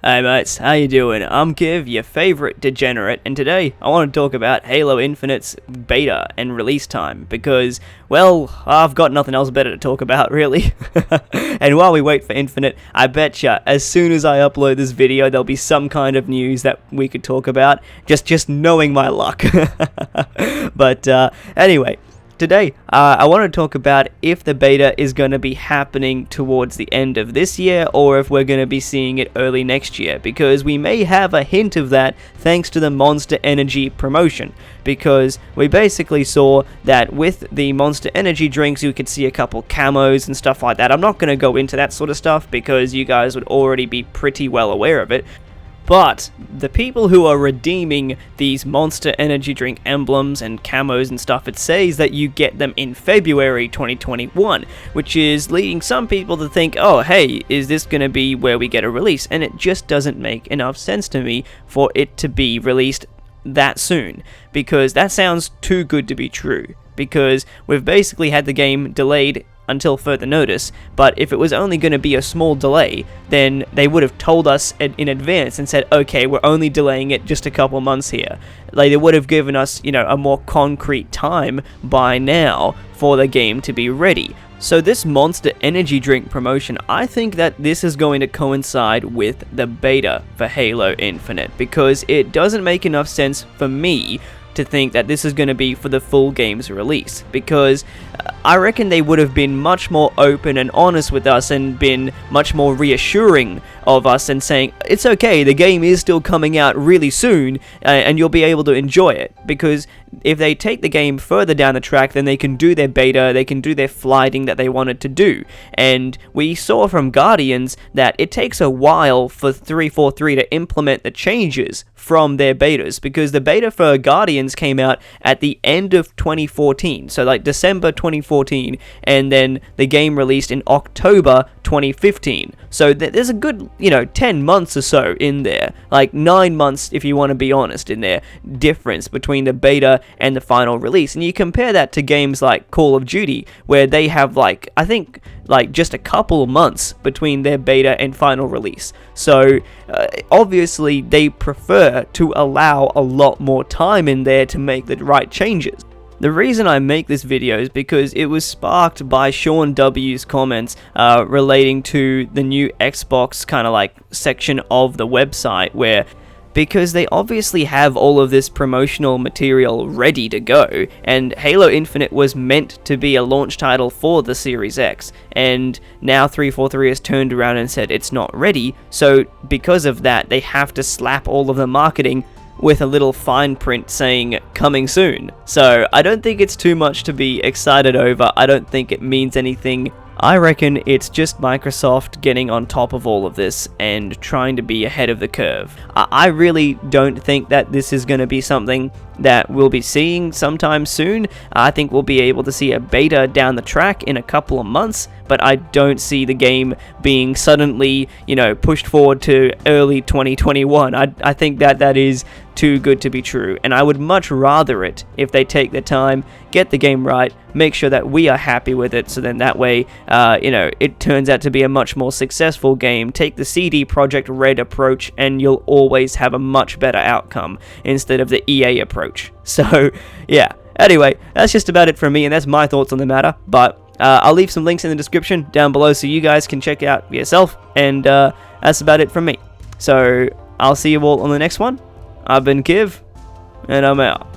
Hey mates, how you doing? I'm Kiv, your favourite degenerate, and today I want to talk about Halo Infinite's beta and release time, because, well, I've got nothing else better to talk about, really. And while we wait for Infinite, I betcha, as soon as I upload this video, there'll be some kind of news that we could talk about, just knowing my luck. But, anyway. Today, I want to talk about if the beta is going to be happening towards the end of this year or if we're going to be seeing it early next year, because we may have a hint of that thanks to the Monster Energy promotion, because we basically saw that with the Monster Energy drinks you could see a couple camos and stuff like that. I'm not going to go into that sort of stuff because you guys would already be pretty well aware of it. But the people who are redeeming these Monster Energy drink emblems and camos and stuff, it says that you get them in February 2021, which is leading some people to think, oh hey, is this going to be where we get a release? And it just doesn't make enough sense to me for it to be released that soon, because that sounds too good to be true, because we've basically had the game delayed until further notice. But if it was only going to be a small delay, then they would have told us in advance and said, okay, we're only delaying it just a couple months here. Like, they would have given us, a more concrete time by now for the game to be ready. So this Monster Energy drink promotion, I think that this is going to coincide with the beta for Halo Infinite, because it doesn't make enough sense for me to think that this is going to be for the full game's release, because I reckon they would have been much more open and honest with us and been much more reassuring of us and saying, it's okay, the game is still coming out really soon and you'll be able to enjoy it. Because if they take the game further down the track, then they can do their beta, they can do their flighting that they wanted to do. And we saw from Guardians that it takes a while for 343 to implement the changes from their betas, because the beta for Guardians came out at the end of 2014, so like December 2014, and then the game released in October 2015. So there's a good, 10 months or so in there, like 9 months if you want to be honest, in there, difference between the beta and the final release. And you compare that to games like Call of Duty, where they have I think just a couple of months between their beta and final release. So obviously they prefer to allow a lot more time in there to make the right changes. The reason I make this video is because it was sparked by Sean W's comments relating to the new Xbox section of the website, where because they obviously have all of this promotional material ready to go, and Halo Infinite was meant to be a launch title for the Series X, and now 343 has turned around and said it's not ready, so because of that they have to slap all of the marketing with a little fine print saying coming soon. So I don't think it's too much to be excited over. I don't think it means anything. I reckon it's just Microsoft getting on top of all of this and trying to be ahead of the curve. I really don't think that this is going to be something that we'll be seeing sometime soon. I think we'll be able to see a beta down the track in a couple of months, but I don't see the game being suddenly, pushed forward to early 2021. I think that is too good to be true, and I would much rather it if they take their time, get the game right, make sure that we are happy with it, so then that way, it turns out to be a much more successful game. Take the CD Projekt Red approach, and you'll always have a much better outcome instead of the EA approach. So, yeah. Anyway, that's just about it from me, and that's my thoughts on the matter, but I'll leave some links in the description down below so you guys can check it out for yourself, and that's about it from me. So, I'll see you all on the next one. I've been Kiv, and I'm out.